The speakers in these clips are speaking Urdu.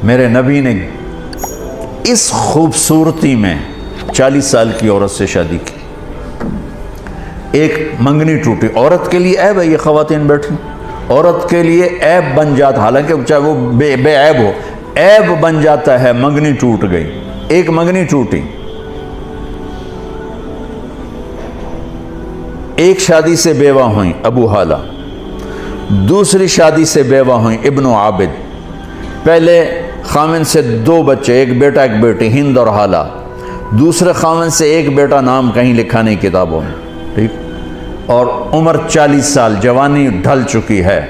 میرے نبی نے اس خوبصورتی میں 40 سال کی عورت سے شادی کی. ایک منگنی ٹوٹی، عورت کے لیے عیب ہے، یہ خواتین بیٹھی عورت کے لیے عیب بن جاتا، حالانکہ چاہے وہ بے عیب ہو، عیب بن جاتا ہے. منگنی ٹوٹ گئی، ایک منگنی ٹوٹی. ایک شادی سے بیوہ ہوئیں ابو حالہ، دوسری شادی سے بیوہ ہوئیں ابن عابد. پہلے خامن سے 2 بچے، ایک بیٹا ایک بیٹی، ہند اور حالہ. دوسرے خامن سے ایک بیٹا، نام کہیں لکھا نہیں کتابوں میں، ٹھیک. اور عمر 40 سال، جوانی ڈھل چکی ہے.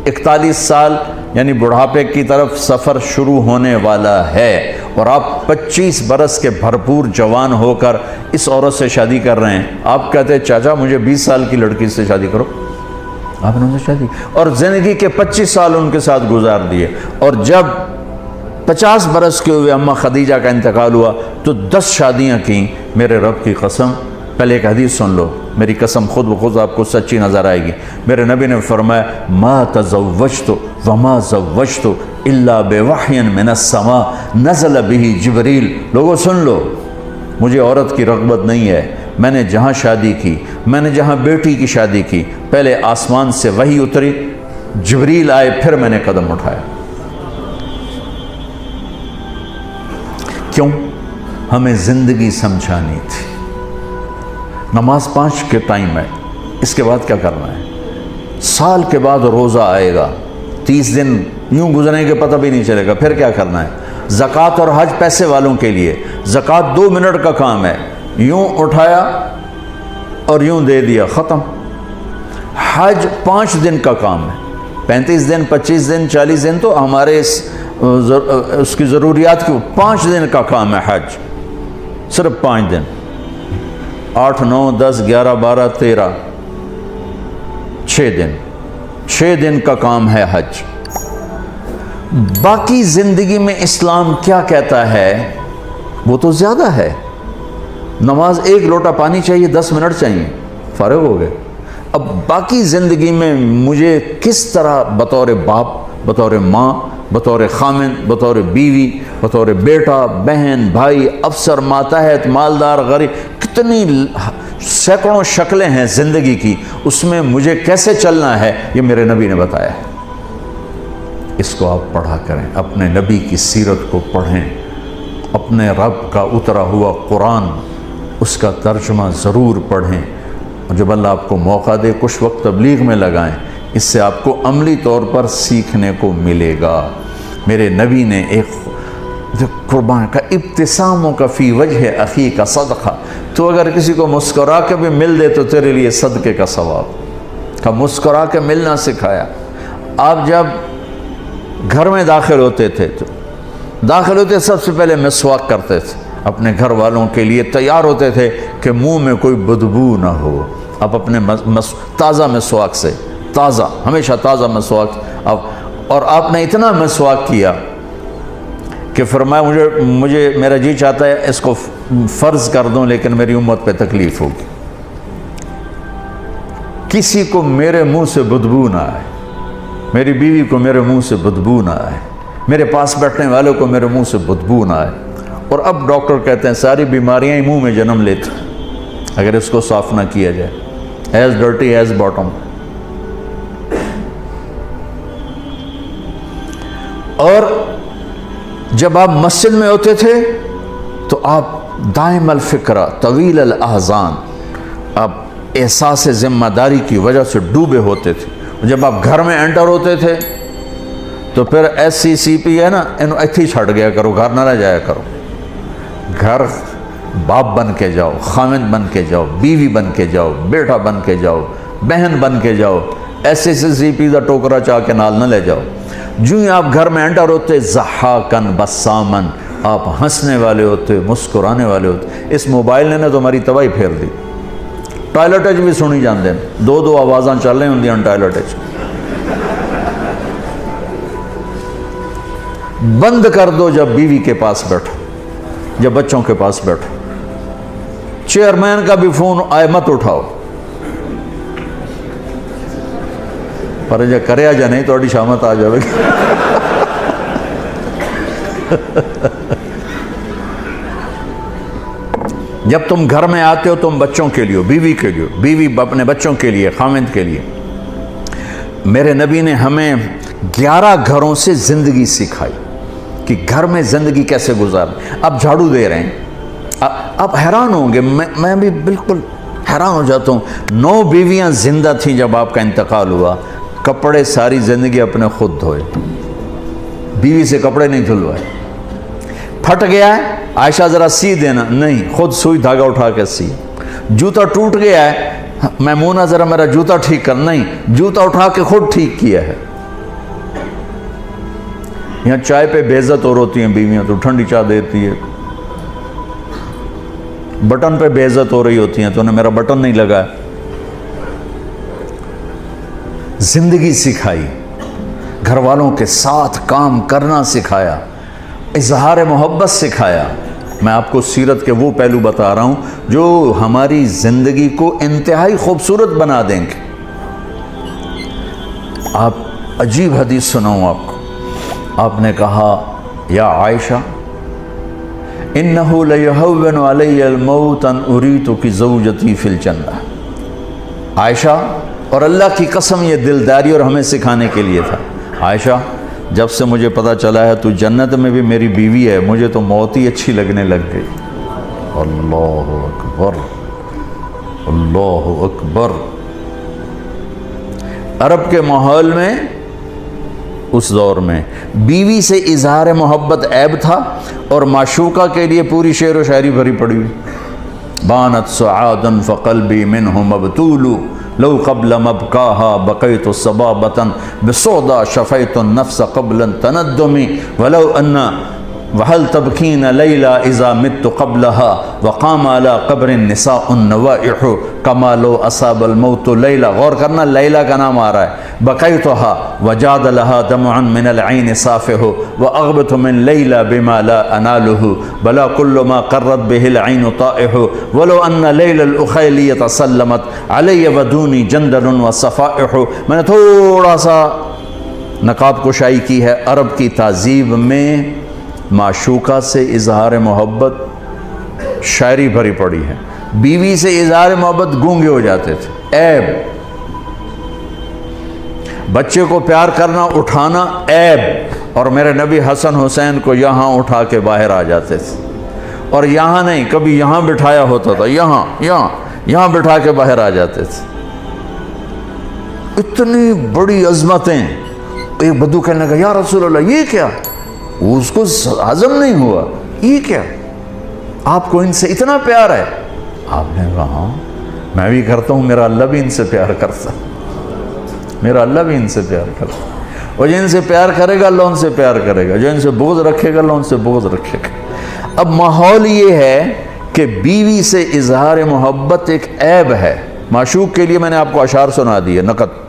41 سال یعنی بڑھاپے کی طرف سفر شروع ہونے والا ہے، اور آپ 25 برس کے بھرپور جوان ہو کر اس عورت سے شادی کر رہے ہیں. آپ کہتے ہیں چاچا مجھے 20 سال کی لڑکی سے شادی کرو. آپ نے ان سے شادی، اور زندگی کے 25 سال ان کے ساتھ گزار دیے. اور جب 50 برس کے ہوئے اماں خدیجہ کا انتقال ہوا تو 10 شادیاں کیں. میرے رب کی قسم، پہلے ایک حدیث سن لو، میری قسم خود بخود آپ کو سچی نظر آئے گی. میرے نبی نے فرمایا ما تزوجت وما زوجت الا بوحی من السماء نزل به جبریل. لوگوں سن لو، مجھے عورت کی رغبت نہیں ہے. میں نے جہاں شادی کی، میں نے جہاں بیٹی کی شادی کی، پہلے آسمان سے وحی اتری، جبریل آئے، پھر میں نے قدم اٹھایا. کیوں؟ ہمیں زندگی سمجھانی تھی. نماز 5 کے ٹائم ہے، اس کے بعد کیا کرنا ہے؟ سال کے بعد روزہ آئے گا، 30 دن یوں گزریں گے پتہ بھی نہیں چلے گا، پھر کیا کرنا ہے؟ زکوٰۃ اور حج پیسے والوں کے لیے. زکوٰۃ 2 منٹ کا کام ہے، یوں اٹھایا اور یوں دے دیا، ختم. حج 5 دن کا کام ہے، 35 دن 25 دن 40 دن تو ہمارے اس کی ضروریات کی، 5 دن کا کام ہے حج، صرف 5 دن. 8 9 10 11 12 13 6 دن، 6 دن کا کام ہے حج. باقی زندگی میں اسلام کیا کہتا ہے وہ تو زیادہ ہے. نماز 1 لوٹا پانی چاہیے، 10 منٹ چاہیے، فارغ ہو گئے. اب باقی زندگی میں مجھے کس طرح بطور باپ، بطور ماں، بطور خامن، بطور بیوی، بطور بیٹا، بہن، بھائی، افسر، ماتحت، مالدار، غریب، کتنی سینکڑوں شکلیں ہیں زندگی کی، اس میں مجھے کیسے چلنا ہے یہ میرے نبی نے بتایا ہے. اس کو آپ پڑھا کریں، اپنے نبی کی سیرت کو پڑھیں، اپنے رب کا اترا ہوا قرآن اس کا ترجمہ ضرور پڑھیں. اور جب اللہ آپ کو موقع دے کچھ وقت تبلیغ میں لگائیں، اس سے آپ کو عملی طور پر سیکھنے کو ملے گا. میرے نبی نے ایک قربان کا ابتساموں کا فی وجہ اخی کا صدقہ، تو اگر کسی کو مسکرا کے بھی مل دے تو تیرے لیے صدقے کا ثواب کا. مسکرا کے ملنا سکھایا. آپ جب گھر میں داخل ہوتے تھے تو سب سے پہلے مسواک کرتے تھے، اپنے گھر والوں کے لیے تیار ہوتے تھے کہ منہ میں کوئی بدبو نہ ہو. آپ اپنے تازہ مسواک سے، تازہ، ہمیشہ تازہ مسواک. اور آپ نے اتنا مسواک کیا کہ فرمایا مجھے میرا جی چاہتا ہے اس کو فرض کر دوں، لیکن میری امت پہ تکلیف ہوگی. کسی کو میرے منہ سے بدبو نہ آئے، میری بیوی کو میرے منہ سے بدبو نہ آئے، میرے پاس بیٹھنے والوں کو میرے منہ سے بدبو نہ آئے. اور اب ڈاکٹر کہتے ہیں ساری بیماریاں ہی منہ میں جنم لیتی اگر اس کو صاف نہ کیا جائے. As dirty as bottom. اور جب آپ مسجد میں ہوتے تھے تو آپ دائم الفکرہ طویل الاحزان، آپ احساس ذمہ داری کی وجہ سے ڈوبے ہوتے تھے. جب آپ گھر میں انٹر ہوتے تھے تو پھر SCCP ہے نا، انہوں ایتھی چھڑ گیا کرو، گھر نہ جایا کرو. گھر باپ بن کے جاؤ، خامن بن کے جاؤ، بیوی بن کے جاؤ، بیٹا بن کے جاؤ، بہن بن کے جاؤ. SCCP دا ٹوکرا چاہ کے نال نہ لے جاؤ. جو ہی آپ گھر میں انٹر ہوتے، ضحاکن بسامن، آپ ہنسنے والے ہوتے، مسکرانے والے ہوتے. اس موبائل نے تو ہماری تباہی پھیر دی. ٹوائلٹ بھی سنی جاندے، 2 آوازاں چل رہی ہوندیاں ٹوائلٹ. بند کر دو جب بیوی کے پاس بیٹھو، جب بچوں کے پاس بیٹھو. چیئرمین کا بھی فون آئے مت اٹھاؤ، پر جے کریا جا نہیں تو شامت آ جائے گی. جب تم گھر میں آتے ہو تم بچوں کے لیے، بیوی کے لیے، بیوی اپنے بچوں کے لیے، خاوند کے لیے. میرے نبی نے ہمیں 11 گھروں سے زندگی سکھائی کہ گھر میں زندگی کیسے گزاریں. اب جھاڑو دے رہے ہیں، آپ حیران ہوں گے، میں بھی بالکل حیران ہو جاتا ہوں. 9 بیویاں زندہ تھیں جب آپ کا انتقال ہوا، کپڑے ساری زندگی اپنے خود دھوئے، بیوی سے کپڑے نہیں دھلوائے. پھٹ گیا ہے عائشہ ذرا سی دینا، نہیں، خود سوئی دھاگا اٹھا کے سی. جوتا ٹوٹ گیا ہے میمونہ ذرا میرا جوتا ٹھیک کر، نہیں، جوتا اٹھا کے خود ٹھیک کیا ہے. یہاں چائے پہ بے عزت اور ہوتی ہیں بیویاں تو ٹھنڈی چائے دیتی ہے، بٹن پہ بے عزت ہو رہی ہوتی ہیں تو انہیں میرا بٹن نہیں لگا. زندگی سکھائی، گھر والوں کے ساتھ کام کرنا سکھایا، اظہار محبت سکھایا. میں آپ کو سیرت کے وہ پہلو بتا رہا ہوں جو ہماری زندگی کو انتہائی خوبصورت بنا دیں گے. آپ عجیب حدیث سناؤں آپ کو. آپ نے کہا یا عائشہ انہو لیہون علی الموت ان اریتک زوجتی فی الجنہ. عائشہ، اور اللہ کی قسم یہ دلداری اور ہمیں سکھانے کے لیے تھا. عائشہ، جب سے مجھے پتا چلا ہے تو جنت میں بھی میری بیوی ہے، مجھے تو موت ہی اچھی لگنے لگ گئی. اللہ اکبر، اللہ اکبر. عرب کے ماحول میں اس دور میں بیوی سے اظہار محبت عیب تھا اور معشوقہ کے لیے پوری شعر و شاعری بھری پڑی ہوئی. بانت سعادا فقلبی منہ مبتول لو قبل مبکاها بقیت صبابتا بسودا شفیت النفس قبل تندمی ولو ان وهل تبکین لیلا اذا مت قبلها وقام على قبر النساء النوائح کما لو اصاب الموت لیلا. غور کرنا، لیلا کا نام آ رہا ہے. بقیتها وجاد لها دمعا من العین صافح واغبت من لیلا بما لا اناله بلا كل ما قرت به العین طائح ولو ان لیلا الاخیلیۃ سلمت علی ودونی جندل وصفائح. میں نے تھوڑا سا نقاب کشائی کی ہے. عرب کی تہذیب میں معشوقہ سے اظہار محبت شاعری بھری پڑی ہے. بیوی سے اظہار محبت گونگے ہو جاتے تھے، عیب. بچے کو پیار کرنا، اٹھانا، عیب. اور میرے نبی حسن حسین کو یہاں اٹھا کے باہر آ جاتے تھے، اور یہاں نہیں، کبھی یہاں بٹھایا ہوتا تھا، یہاں بٹھا کے باہر آ جاتے تھے. اتنی بڑی عظمتیں. ایک بدو کہنے لگا یا رسول اللہ یہ کیا؟ اس کو ہضم نہیں ہوا، یہ کیا؟ آپ کو ان سے اتنا پیار ہے؟ آپ نے کہا ہاں میں بھی کرتا ہوں، میرا اللہ بھی ان سے پیار کرتا، میرا اللہ بھی ان سے پیار کرتا. اور جو ان سے پیار کرے گا اللہ ان سے پیار کرے گا، جو ان سے بغض رکھے گا اللہ ان سے بغض رکھے گا. اب ماحول یہ ہے کہ بیوی سے اظہار محبت ایک عیب ہے. معشوق کے لیے میں نے آپ کو اشعار سنا دیے نقد.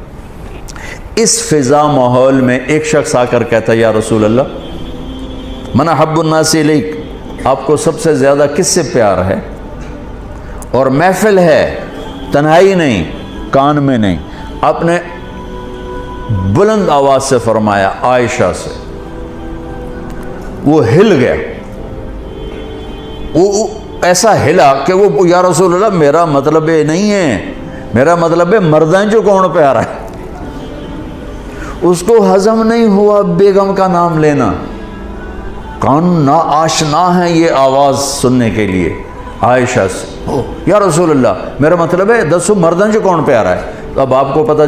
اس فضا ماحول میں ایک شخص آ کر کہتا ہے یا رسول اللہ من احب الناس الیک، آپ کو سب سے زیادہ کس سے پیار ہے؟ اور محفل ہے، تنہائی نہیں، کان میں نہیں. آپ نے بلند آواز سے فرمایا عائشہ سے. وہ ہل گیا، وہ ایسا ہلا کہ وہ یا رسول اللہ میرا مطلب یہ نہیں ہے، میرا مطلب ہے مردیں جو کون پیارا ہے. اس کو ہضم نہیں ہوا بیگم کا نام لینا. کان نا آشنا ہے یہ آواز سننے کے لیے. عائشہ سے یا رسول اللہ میرا مطلب ہے دسو مردیں جو کون پیارا ہے. اب آپ کو پتہ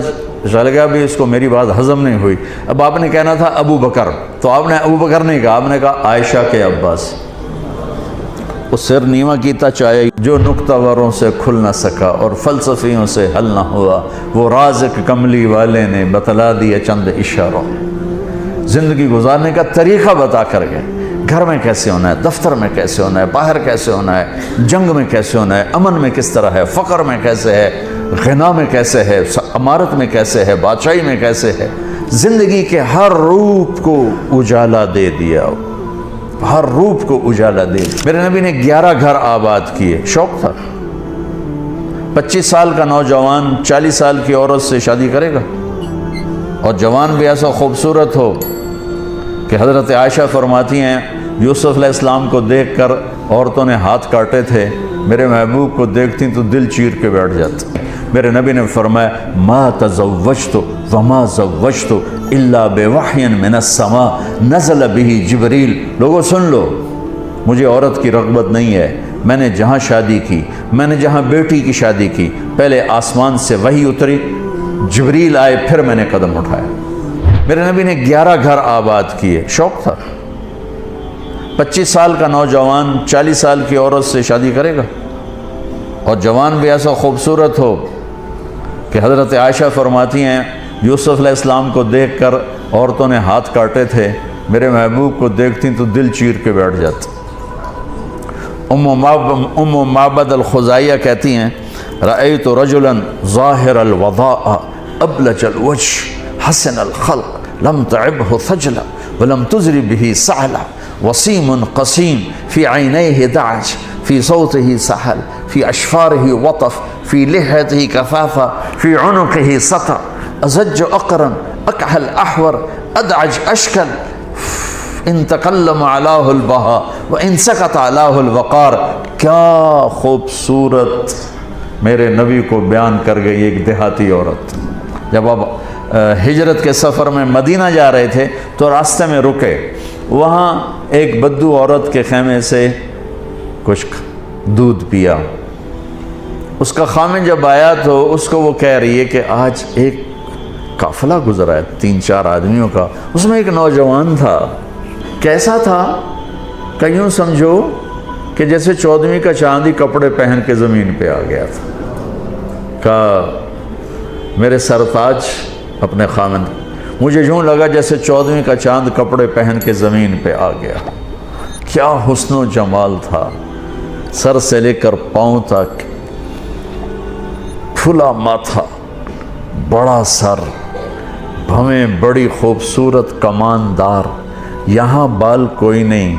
چل گیا بھی اس کو میری بات ہضم نہیں ہوئی. اب آپ نے کہنا تھا ابو بکر، تو آپ نے ابو بکر نہیں کہا، آپ نے کہا عائشہ کے عباس. وہ سر نیواں کیتا چاہے جو نکتہ وروں سے کھل نہ سکا اور فلسفیوں سے حل نہ ہوا، وہ رازق کملی والے نے بتلا دیا چند اشاروں. زندگی گزارنے کا طریقہ بتا کر گئے. گھر میں کیسے ہونا ہے، دفتر میں کیسے ہونا ہے، باہر کیسے ہونا ہے، جنگ میں کیسے ہونا ہے، امن میں کس طرح ہے، فقر میں کیسے ہے، غنا میں کیسے ہے، امارت میں کیسے ہے، بادشاہی میں کیسے ہے. زندگی کے ہر روپ کو اجالا دے دیا، ہر روپ کو اجالا دے دیا. میرے نبی نے 11 گھر آباد کیے. شوق تھا. 25 سال کا نوجوان 40 سال کی عورت سے شادی کرے گا؟ اور جوان بھی ایسا خوبصورت ہو کہ حضرت عائشہ فرماتی ہیں یوسف علیہ السلام کو دیکھ کر عورتوں نے ہاتھ کاٹے تھے، میرے محبوب کو دیکھتی تو دل چیر کے بیٹھ جاتا۔ میرے نبی نے فرمایا ما تزوجت وما زوجت الا بوحی من السماء نزل به جبریل۔ لوگوں سن لو، مجھے عورت کی رغبت نہیں ہے، میں نے جہاں شادی کی، میں نے جہاں بیٹی کی شادی کی، پہلے آسمان سے وحی اتری، جبریل آئے، پھر میں نے قدم اٹھایا۔ میرے نبی نے 11 گھر آباد کیے، شوق تھا۔ 25 سال کا نوجوان 40 سال کی عورت سے شادی کرے گا؟ اور جوان بھی ایسا خوبصورت ہو کہ حضرت عائشہ فرماتی ہیں یوسف علیہ السلام کو دیکھ کر عورتوں نے ہاتھ کاٹے تھے، میرے محبوب کو دیکھتی تو دل چیر کے بیٹھ جاتا۔ ام معبد الخزائیہ کہتی ہیں رأیت رجلا ظاہر الوضاء ابلج الوجه حسن الخلق لم تعبه ثجلا ولم تزر به سعلا وسیم قسیم فی عینیہ دعج فی صوته سحل فی اشفارہ وطف فی لحیتہ کفافہ فی عنقہ سطر ازج اقرن اکحل احور ادعج اشکل ان تکلم علاہ البہا وان سکت علاہ الوقار۔ کیا خوبصورت میرے نبی کو بیان کر گئی ایک دیہاتی عورت۔ جب آپ ہجرت کے سفر میں مدینہ جا رہے تھے تو راستے میں رکے، وہاں ایک بدو عورت کے خیمے سے کچھ دودھ پیا۔ اس کا خامن جب آیا تو اس کو وہ کہہ رہی ہے کہ آج ایک قافلہ گزرا ہے 3-4 آدمیوں کا، اس میں ایک نوجوان تھا، کیسا تھا کہ یوں سمجھو کہ جیسے 14ویں کا چاندی کپڑے پہن کے زمین پہ آ گیا تھا۔ کہا میرے سرتاج اپنے خامن، مجھے یوں لگا جیسے 14ویں کا چاند کپڑے پہن کے زمین پہ آ گیا۔ کیا حسن و جمال تھا، سر سے لے کر پاؤں تک، کھلا ماتھا، بڑا سر، بھویں بڑی خوبصورت کماندار، یہاں بال کوئی نہیں،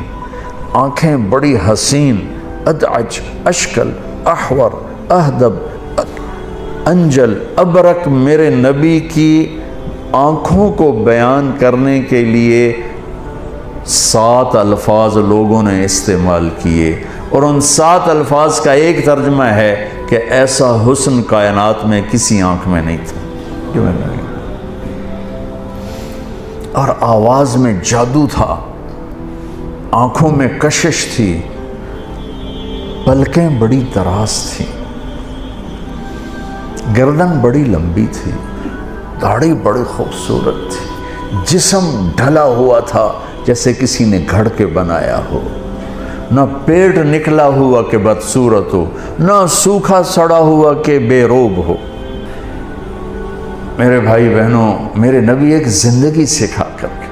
آنکھیں بڑی حسین، ادعج اشکل احور اہدب انجل ابرک۔ میرے نبی کی آنکھوں کو بیان کرنے کے لیے 7 الفاظ لوگوں نے استعمال کیے، اور ان 7 الفاظ کا ایک ترجمہ ہے کہ ایسا حسن کائنات میں کسی آنکھ میں نہیں تھا۔ اور آواز میں جادو تھا، آنکھوں میں کشش تھی، پلکیں بڑی دراز تھیں، گردن بڑی لمبی تھی، داڑھی بڑی خوبصورت تھی، جسم ڈھلا ہوا تھا جیسے کسی نے گھڑ کے بنایا ہو، نہ پیٹ نکلا ہوا کہ بدصورت ہو، نہ سوکھا سڑا ہوا کہ بے روب ہو۔ میرے بھائی بہنوں، میرے نبی ایک زندگی سکھا کر کے،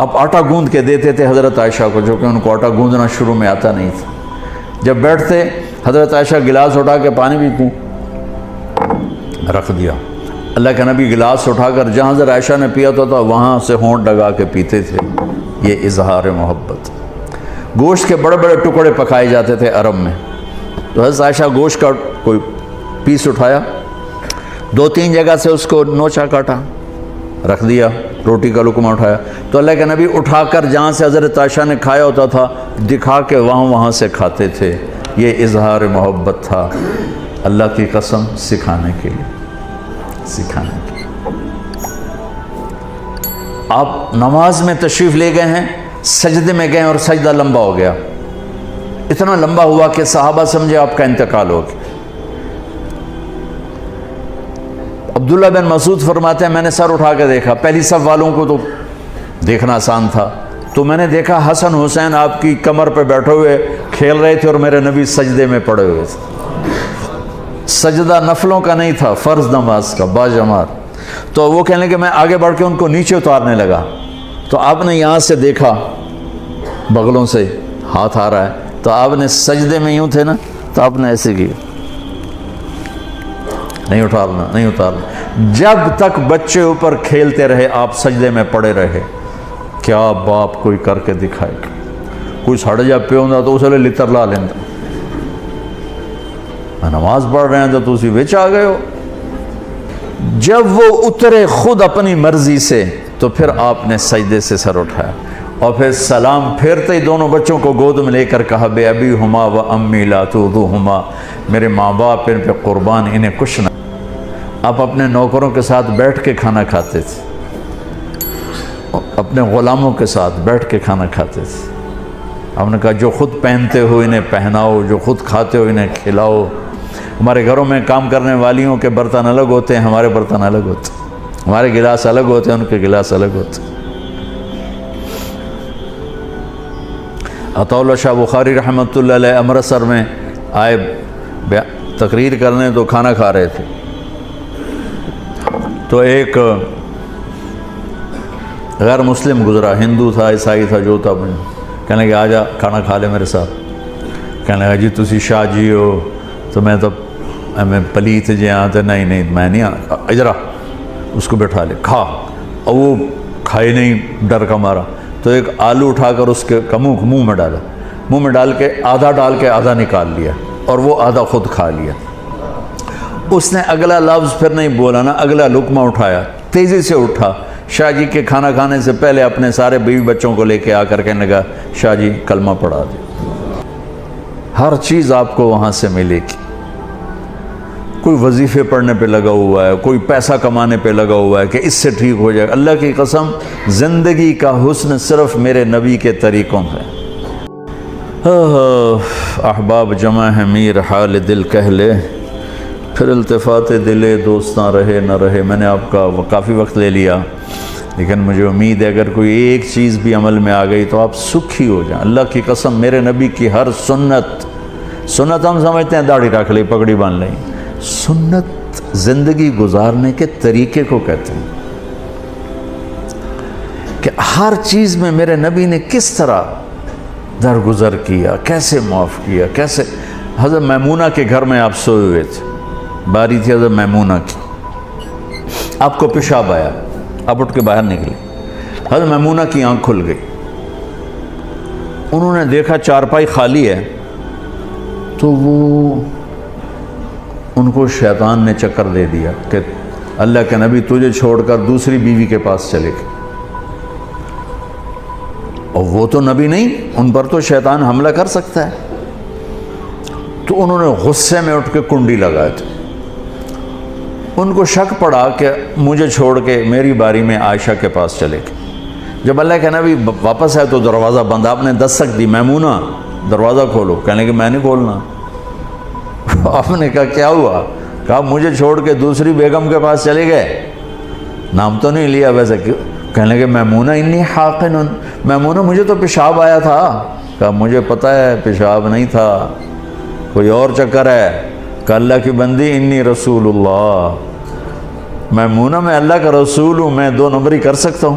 اب آٹا گوندھ کے دیتے تھے حضرت عائشہ کو، جو کہ ان کو آٹا گوندھنا شروع میں آتا نہیں تھا۔ جب بیٹھتے حضرت عائشہ گلاس اٹھا کے پانی پیتی، رکھ دیا۔ اللہ کے نبی گلاس اٹھا کر جہاں حضرت عائشہ نے پیا تھا وہاں سے ہونٹ لگا کے پیتے تھے۔ یہ اظہار محبت۔ گوشت کے بڑے بڑے ٹکڑے پکائے جاتے تھے عرب میں، تو حضرت عائشہ گوشت کا کوئی پیس اٹھایا، 2-3 جگہ سے اس کو نوچا کاٹا، رکھ دیا، روٹی کا لقمہ اٹھایا، تو اللہ کے نبی اٹھا کر جہاں سے حضرت عائشہ نے کھایا ہوتا تھا دکھا کے وہاں سے کھاتے تھے۔ یہ اظہار محبت تھا، اللہ کی قسم، سکھانے کے لیے۔ آپ نماز میں تشریف لے گئے ہیں، سجدے میں گئے اور سجدہ لمبا ہو گیا، اتنا لمبا ہوا کہ صحابہ سمجھے آپ کا انتقال ہو گیا۔ عبداللہ بن مسعود فرماتے ہیں میں نے سر اٹھا کے دیکھا، پہلی صف والوں کو تو دیکھنا آسان تھا، تو میں نے دیکھا حسن حسین آپ کی کمر پہ بیٹھے ہوئے کھیل رہے تھے اور میرے نبی سجدے میں پڑے ہوئے تھے۔ سجدہ نفلوں کا نہیں تھا، فرض نماز کا باجماعت۔ تو وہ کہنے کہ میں آگے بڑھ کے ان کو نیچے اتارنے لگا، تو آپ نے یہاں سے دیکھا بغلوں سے ہاتھ آ رہا ہے، تو آپ نے سجدے میں یوں تھے نا، تو آپ نے ایسے کیا، نہیں اتارنا۔ جب تک بچے اوپر کھیلتے رہے آپ سجدے میں پڑے رہے۔ کیا باپ کوئی کر کے دکھائے، کوئی ساڑھے جب پہ ہوتا تو اسے لتر لا لینا، نماز پڑھ رہے ہیں تو اسی بچ آ گئے ہو۔ جب وہ اترے خود اپنی مرضی سے تو پھر آپ نے سجدے سے سر اٹھایا، اور پھر سلام پھیرتے ہی دونوں بچوں کو گود میں لے کر کہا بے ابی ہما و امی لا تؤذوہما، میرے ماں باپ ان پہ قربان، انہیں کچھ نہ۔ آپ اپنے نوکروں کے ساتھ بیٹھ کے کھانا کھاتے تھے، اپنے غلاموں کے ساتھ بیٹھ کے کھانا کھاتے تھے۔ آپ نے کہا جو خود پہنتے ہو انہیں پہناؤ، جو خود کھاتے ہو انہیں کھلاؤ۔ ہمارے گھروں میں کام کرنے والیوں کے برتن الگ ہوتے ہیں، ہمارے برتن الگ ہوتے ہیں، ہمارے گلاس الگ ہوتے ہیں، ان کے گلاس الگ ہوتے ہیں۔ عطا اللہ شاہ بخاری رحمۃ اللہ علیہ امرتسر میں آئے تقریر کرنے، تو کھانا کھا رہے تھے، تو ایک غیر مسلم گزرا، ہندو تھا عیسائی تھا جو تھا، کہنے لگا آجا کھانا کھا لے میرے ساتھ۔ کہنے لگا جی تسی شاہ جی ہو، تو میں تو میں پلیت جی آتے، نہیں میں نہیں ادھر آ، اس کو بٹھا لے کھا، اور وہ کھائے نہیں ڈر کا مارا، تو ایک آلو اٹھا کر اس کے منہ میں ڈالا، منہ میں ڈال کے آدھا نکال لیا، اور وہ آدھا خود کھا لیا۔ اس نے اگلا لفظ پھر نہیں بولا، نا اگلا لقمہ اٹھایا، تیزی سے اٹھا، شاہ جی کے کھانا کھانے سے پہلے اپنے سارے بیوی بچوں کو لے کے آ کر کہنے لگا شاہ جی کلمہ پڑھا دے۔ ہر چیز آپ کو وہاں سے ملے گی۔ کوئی وظیفے پڑھنے پہ لگا ہوا ہے، کوئی پیسہ کمانے پہ لگا ہوا ہے کہ اس سے ٹھیک ہو جائے، اللہ کی قسم زندگی کا حسن صرف میرے نبی کے طریقوں ہے۔ احباب جمع ہے میر حال دل کہہ لے، پھر التفات دلے دوستاں رہے نہ رہے۔ میں نے آپ کا کافی وقت لے لیا، لیکن مجھے امید ہے اگر کوئی ایک چیز بھی عمل میں آ گئی تو آپ سکھی ہو جائیں۔ اللہ کی قسم میرے نبی کی ہر سنت ہم سمجھتے ہیں داڑھی رکھ لئی، پگڑی باندھ لئی، سنت زندگی گزارنے کے طریقے کو کہتے ہیں کہ ہر چیز میں میرے نبی نے کس طرح درگزر کیا، کیسے معاف کیا، کیسے۔ حضرت میمونہ کے گھر میں آپ سوئے ہوئے تھے، باری تھی حضرت میمونہ کی، آپ کو پیشاب آیا، آپ اٹھ کے باہر نکلے، حضرت میمونہ کی آنکھ کھل گئی، انہوں نے دیکھا چارپائی خالی ہے، تو وہ ان کو شیطان نے چکر دے دیا کہ اللہ کے نبی تجھے چھوڑ کر دوسری بیوی کے پاس چلے گئے، اور وہ تو نبی نہیں، ان پر تو شیطان حملہ کر سکتا ہے۔ تو انہوں نے غصے میں اٹھ کے کنڈی لگائے تھے۔ ان کو شک پڑا کہ مجھے چھوڑ کے میری باری میں عائشہ کے پاس چلے گئے۔ جب اللہ کے نبی واپس آئے تو دروازہ بند، آپ نے دستک دی، میمونہ دروازہ کھولو، کہنے کہ میں نہیں کھولنا۔ آپ نے کہا کیا ہوا؟ کہا مجھے چھوڑ کے دوسری بیگم کے پاس چلے گئے، نام تو نہیں لیا ویسے، کیوں؟ کہنے لگے میمونہ انی حاقن، میمونہ مجھے تو پیشاب آیا تھا۔ کہا مجھے پتہ ہے پیشاب نہیں تھا، کوئی اور چکر ہے۔ کہ اللہ کی بندی انی رسول اللہ، میمونہ میں اللہ کا رسول ہوں، میں دو نمبری کر سکتا ہوں؟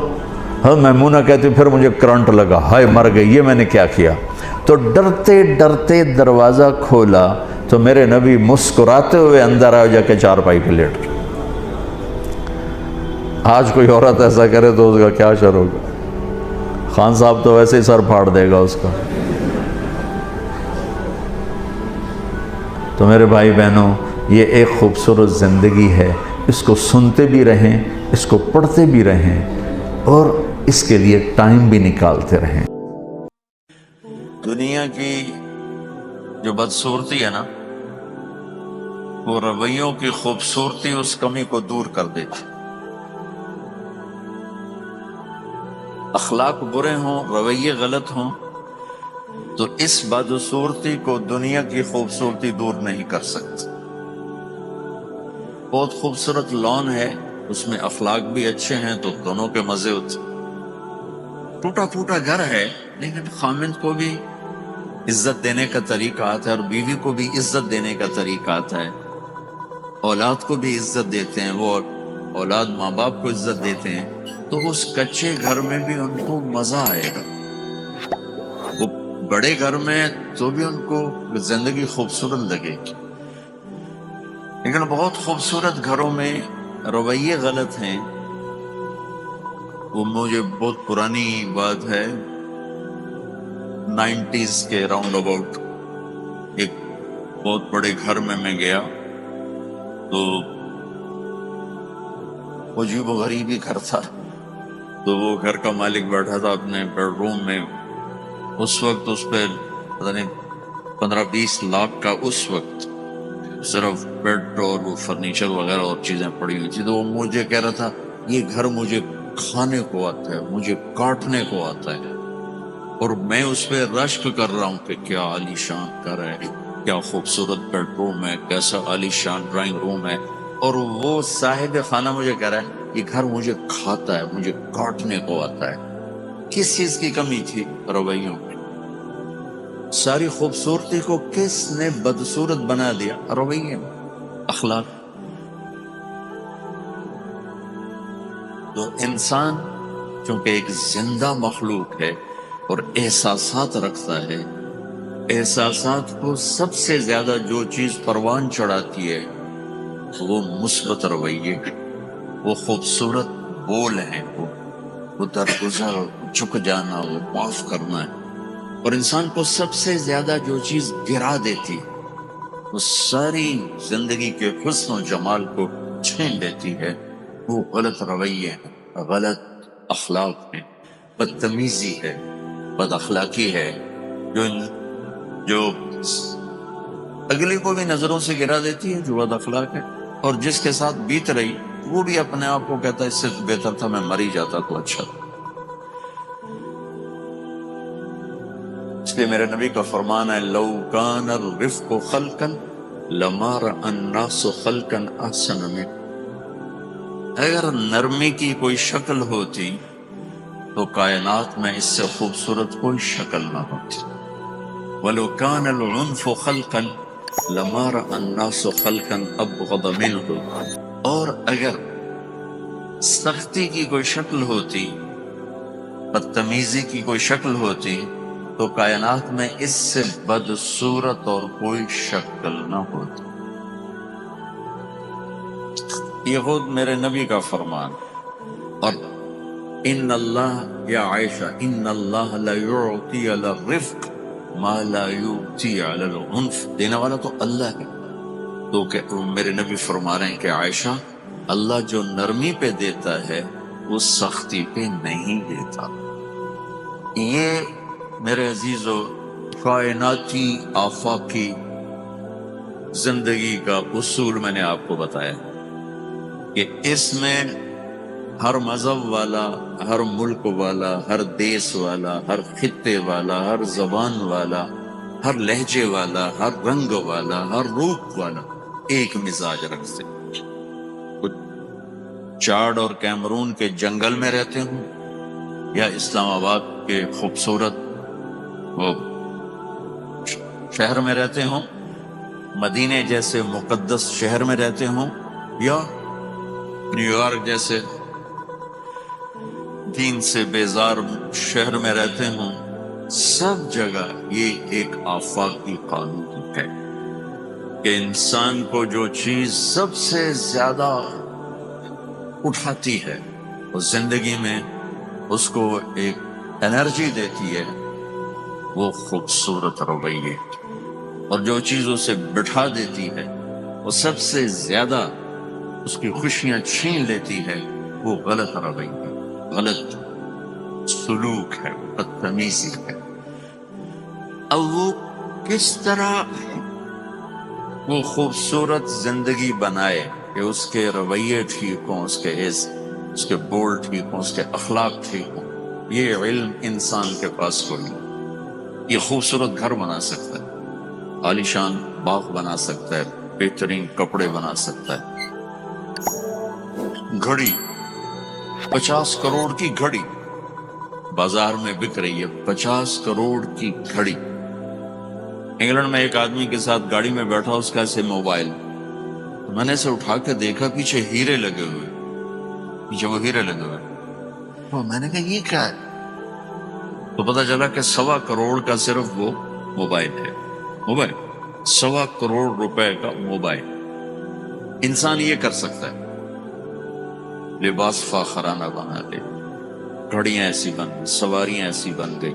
ہاں میمونہ کہتی پھر مجھے کرنٹ لگا، ہائے مر گئی، یہ میں نے کیا کیا؟ تو ڈرتے ڈرتے دروازہ کھولا تو میرے نبی مسکراتے ہوئے اندر آ جا کے چارپائی پہ لیٹ گئے۔ آج کوئی عورت ایسا کرے تو اس کا کیا شر ہوگا؟ خان صاحب تو ویسے ہی سر پھاڑ دے گا اس کا۔ تو میرے بھائی بہنوں، یہ ایک خوبصورت زندگی ہے، اس کو سنتے بھی رہیں، اس کو پڑھتے بھی رہیں، اور اس کے لیے ٹائم بھی نکالتے رہیں۔ دنیا کی جو بدصورتی ہے نا، وہ رویوں کی خوبصورتی اس کمی کو دور کر دیتی۔ اخلاق برے ہوں، رویے غلط ہوں، تو اس بدصورتی کو دنیا کی خوبصورتی دور نہیں کر سکتی۔ بہت خوبصورت لان ہے، اس میں اخلاق بھی اچھے ہیں تو دونوں کے مزے ہوتے۔ ٹوٹا پھوٹا گھر ہے لیکن خامند کو بھی عزت دینے کا طریقہ آتا ہے، اور بیوی کو بھی عزت دینے کا طریقہ آتا ہے، اولاد کو بھی عزت دیتے ہیں، وہ اولاد ماں باپ کو عزت دیتے ہیں، تو اس کچے گھر میں بھی ان کو مزہ آئے گا۔ وہ بڑے گھر میں تو بھی ان کو زندگی خوبصورت لگے گی، لیکن بہت خوبصورت گھروں میں رویے غلط ہیں۔ وہ مجھے بہت پرانی بات ہے، 90s کے راؤنڈ اباؤٹ ایک بہت بڑے گھر میں گیا، تو عجیب و غریب ہی گھر تھا، تو وہ گھر کا مالک بیٹھا تھا اپنے بیڈ روم میں، اس وقت اس پہ پتہ نہیں 15-20 لاکھ کا اس وقت صرف بیڈ اور وہ فرنیچر وغیرہ اور چیزیں پڑی ہوئی تھی. تو وہ مجھے کہہ رہا تھا یہ گھر مجھے کھانے کو آتا ہے، مجھے کاٹنے کو آتا ہے، اور میں اس پہ رشک کر رہا ہوں کہ کیا عالی شان گھر ہے، کیا خوبصورت بیڈ روم ہے، کیسا عالی شان ڈرائنگ روم ہے، اور وہ صاحب خانہ مجھے کہہ رہا ہے یہ گھر مجھے کھاتا ہے، مجھے کاٹنے کو آتا ہے. کس چیز کی کمی تھی؟ رویوں کی. ساری خوبصورتی کو کس نے بدصورت بنا دیا؟ رویے، اخلاق. تو انسان چونکہ ایک زندہ مخلوق ہے اور احساسات رکھتا ہے، احساسات کو سب سے زیادہ جو چیز پروان چڑھاتی ہے وہ مثبت رویے، وہ خوبصورت بول ہیں، وہ درگزر، جھک جانا، وہ معاف کرنا ہے. اور انسان کو سب سے زیادہ جو چیز گرا دیتی وہ ساری زندگی کے حسن و جمال کو چھین لیتی ہے، وہ غلط رویے ہیں، غلط اخلاق ہیں، بدتمیزی ہے، بد اخلاقی ہے، جو اگلے کو بھی نظروں سے گرا دیتی ہے، جو بد اخلاق ہے. اور جس کے ساتھ بیت رہی وہ بھی اپنے آپ کو کہتا ہے اس سے بہتر تھا میں مر ہی جاتا تو اچھا تھا. اس لیے میرے نبی کا فرمان ہے لو کان الرفق خلقا لما رأى الناس خلقا احسن منه. اگر نرمی کی کوئی شکل ہوتی تو کائنات میں اس سے خوبصورت کوئی شکل نہ ہوتی. وَلَوْ كَانَ الْعُنْفُ خَلْقًا لَمَا رَأَى النَّاسُ خَلْقًا أَبْغَضَ مِنْهُ. اور اگر سختی کی کوئی شکل ہوتی، بدتمیزی کی کوئی شکل ہوتی تو کائنات میں اس سے بدصورت اور کوئی شکل نہ ہوتی. یہ خود میرے نبی کا فرمان. اور ان اللہ، یا عائشہ، ان اللہ لا یعطی علی الرفق ما لا یعطی علی العنف. دینے والا تو اللہ ہے. تو کہ میرے نبی فرما رہے ہیں کہ عائشہ، اللہ جو نرمی پہ دیتا ہے وہ سختی پہ نہیں دیتا. یہ میرے عزیزو کائناتی آفاقی زندگی کا اصول میں نے آپ کو بتایا کہ اس میں ہر مذہب والا، ہر ملک والا، ہر دیس والا، ہر خطے والا، ہر زبان والا، ہر لہجے والا، ہر رنگ والا، ہر روپ والا ایک مزاج رکھتے. کچھ چاڈ اور کیمرون کے جنگل میں رہتے ہوں یا اسلام آباد کے خوبصورت وہ شہر میں رہتے ہوں، مدینے جیسے مقدس شہر میں رہتے ہوں، یا نیو یارک جیسے دین سے بیزار شہر میں رہتے ہوں، سب جگہ یہ ایک آفاقی قانون ہے کہ انسان کو جو چیز سب سے زیادہ اٹھاتی ہے اور زندگی میں اس کو ایک انرجی دیتی ہے وہ خوبصورت رویے، اور جو چیز اسے بٹھا دیتی ہے وہ سب سے زیادہ اس کی خوشیاں چھین لیتی ہے وہ غلط رویہ، غلط سلوک ہے، بدتمیزی ہے. اب وہ کس طرح وہ خوبصورت زندگی بنائے کہ اس کے رویے ٹھیک ہوں، اس کے بول ٹھیک ہوں، اس کے اخلاق ٹھیک ہوں. یہ علم انسان کے پاس کوئی نہیں. یہ خوبصورت گھر بنا سکتا ہے، عالی شان باغ بنا سکتا ہے، بہترین کپڑے بنا سکتا ہے. گھڑی 50 کروڑ کی گھڑی بازار میں بک رہی ہے، 50 کروڑ کی گھڑی. انگلینڈ میں ایک آدمی کے ساتھ گاڑی میں بیٹھا، اس کا ایسے موبائل، میں نے اسے اٹھا کے دیکھا، پیچھے ہیرے لگے ہوئے، پیچھے وہ ہیرے لگے ہوئے. تو میں نے کہا یہ کیا ہے؟ تو پتہ چلا کہ 1.25 کروڑ کا صرف وہ موبائل ہے. موبائل 1.25 کروڑ روپے کا موبائل. انسان یہ کر سکتا ہے، لباس فاخرانہ بنا لے، گھڑیاں ایسی بن گئی، سواریاں ایسی بن گئی،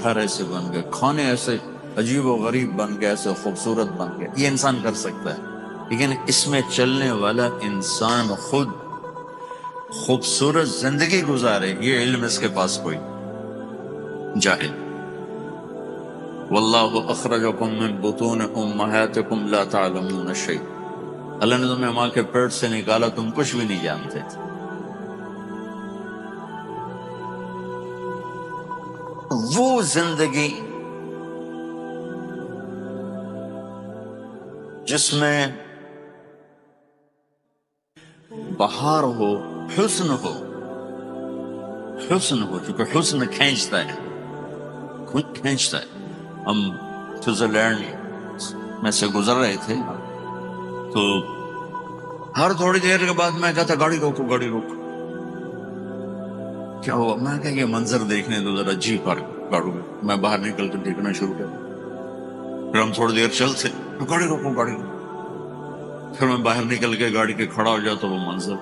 گھر ایسے بن گئے، کھانے ایسے عجیب و غریب بن گئے، ایسے خوبصورت بن گئے. یہ انسان کر سکتا ہے، لیکن اس میں چلنے والا انسان خود خوبصورت زندگی گزارے، یہ علم اس کے پاس کوئی جاہل۔ واللہ اخرجکم من بطون امہاتکم لا تعلمون شیء، اللہ نے تمہیں ماں کے پیٹ سے نکالا، تم کچھ بھی نہیں جانتے تھے۔ وہ زندگی جس میں بہار ہو، حسن ہو، حسن ہو، چونکہ حسن کھینچتا ہے، کھینچتا ہے۔ ہم سوئٹزرلینڈ میں سے گزر رہے تھے تو ہر تھوڑی دیر کے بعد میں کہتا گاڑی روکو گاڑی روکو، کیا ہوا؟ میں کہا یہ منظر دیکھنے دو ذرا، جی پر گاڑو میں باہر نکل کے دیکھنا شروع کیا، پھر ہم تھوڑی دیر چلتے، گاڑی روکو گاڑی روکو، پھر میں باہر نکل کے گاڑی کے کھڑا ہو جاتا، وہ منظر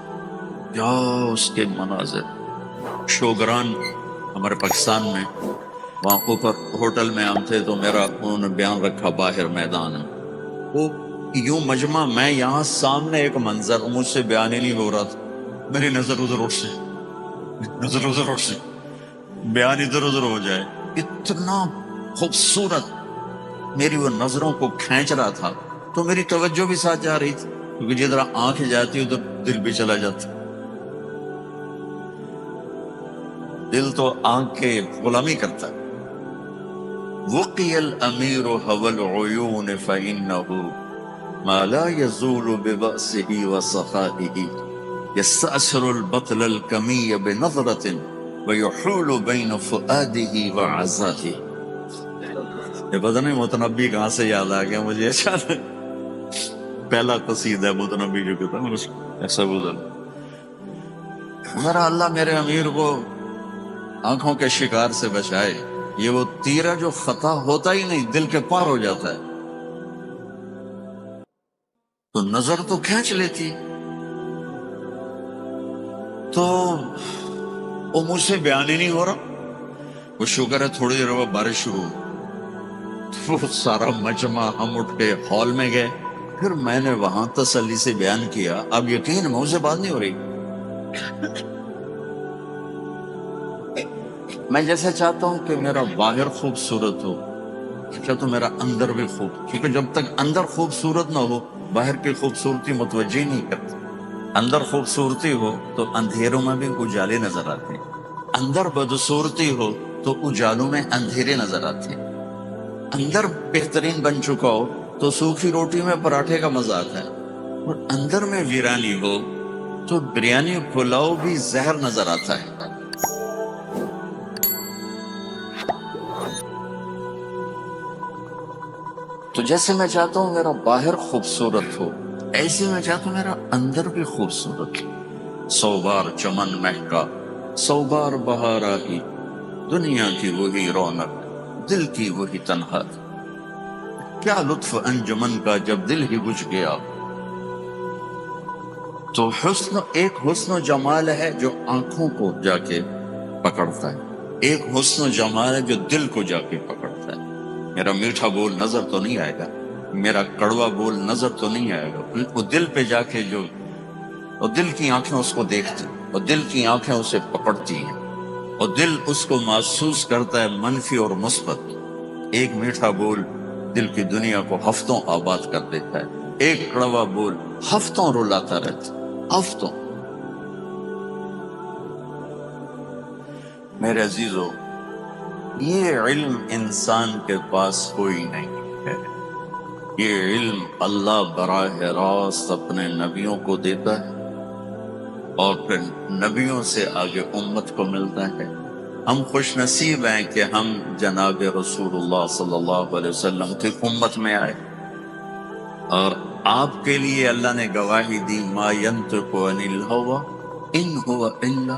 کیا، اس کے مناظر۔ شوگران ہمارے پاکستان میں، وہاں اوپر ہوٹل میں ہم تھے تو میرا انہوں نے بیان رکھا باہر میدان ہے، وہ یوں مجمع، میں یہاں سامنے ایک منظر، مجھ سے بیان ہی نہیں ہو رہا تھا، میری نظر ادھر اٹھ سے، نظر ادھر اٹھ سے، بیان ادھر ادھر ہو جائے، اتنا خوبصورت میری وہ نظروں کو کھینچ رہا تھا، تو میری توجہ بھی ساتھ جا رہی تھی، کیونکہ جدھر آنکھ جاتی ادھر دل بھی چلا جاتا، دل تو آنکھ کے غلامی کرتا ہے۔ وقی الامیر هوى العیون فإنه ما لا يزول ببأسه وسخائه يستأثر البطل الكمي بنظرة ويحول بين فؤاده وعزائه۔ یہ پتہ نہیں متنبی کہاں سے یاد آ گیا مجھے، اچانک پہلا قصیدہ متنبی جو کہتا ہے ایسا گزر، میرا اللہ میرے امیر کو آنکھوں کے شکار سے بچائے، یہ وہ تیر ہے جو خطا ہوتا ہی نہیں، دل کے پار ہو جاتا ہے، تو نظر تو کھینچ لیتی، تو وہ مجھ سے بیان ہی نہیں ہو رہا۔ وہ شکر ہے تھوڑی دیر بعد بارش شروع ہوئی، وہ سارا مجمع ہم اٹھ کے ہال میں گئے، پھر میں نے وہاں تسلی سے بیان کیا، اب یقین منہ سے بات نہیں ہو رہی، میں جیسے چاہتا ہوں کہ میرا باہر خوبصورت ہو، کیا تو میرا اندر بھی خوب، کیونکہ جب تک اندر خوبصورت نہ ہو باہر کی خوبصورتی متوجہ نہیں کرتی۔ اندر خوبصورتی ہو تو اندھیروں میں بھی اجالے نظر آتے ہیں، اندر بدصورتی ہو تو اجالوں میں اندھیرے نظر آتے ہیں، اندر بہترین بن چکا ہو تو سوکھی روٹی میں پراٹھے کا مزہ آتا ہے، اور اندر میں ویرانی ہو تو بریانی پلاؤ بھی زہر نظر آتا ہے۔ تو جیسے میں چاہتا ہوں میرا باہر خوبصورت ہو، ایسے میں چاہتا ہوں میرا اندر بھی خوبصورت ہو۔ 100 بار چمن مہکا، 100 بار بہار آئی، دنیا کی وہی رونق، دل کی وہی تنہائی، کیا لطف انجمن کا جب دل ہی بجھ گیا۔ تو حسن، ایک حسن و جمال ہے جو آنکھوں کو جا کے پکڑتا ہے، ایک حسن و جمال ہے جو دل کو جا کے پکڑتا ہے۔ میرا میٹھا بول نظر تو نہیں آئے گا، میرا کڑوا بول نظر تو نہیں آئے گا، وہ دل پہ جا کے جو، اور دل کی آنکھیں اس کو دیکھتی، اور دل کی آنکھیں اسے پکڑتی ہیں، اور دل اس کو محسوس کرتا ہے منفی اور مثبت۔ ایک میٹھا بول دل کی دنیا کو ہفتوں آباد کر دیتا ہے، ایک کڑوا بول ہفتوں رلاتا رہتا ہے، ہفتوں۔ میرے عزیزو، یہ علم انسان کے پاس کوئی نہیں ہے، یہ علم اللہ براہ راست اپنے نبیوں کو دیتا ہے، اور پھر نبیوں سے آگے امت کو ملتا ہے۔ ہم خوش نصیب ہیں کہ ہم جناب رسول اللہ صلی اللہ علیہ وسلم کی امت میں آئے، اور آپ کے لیے اللہ نے گواہی دی، ما ینطق عن الہوی ان هو الا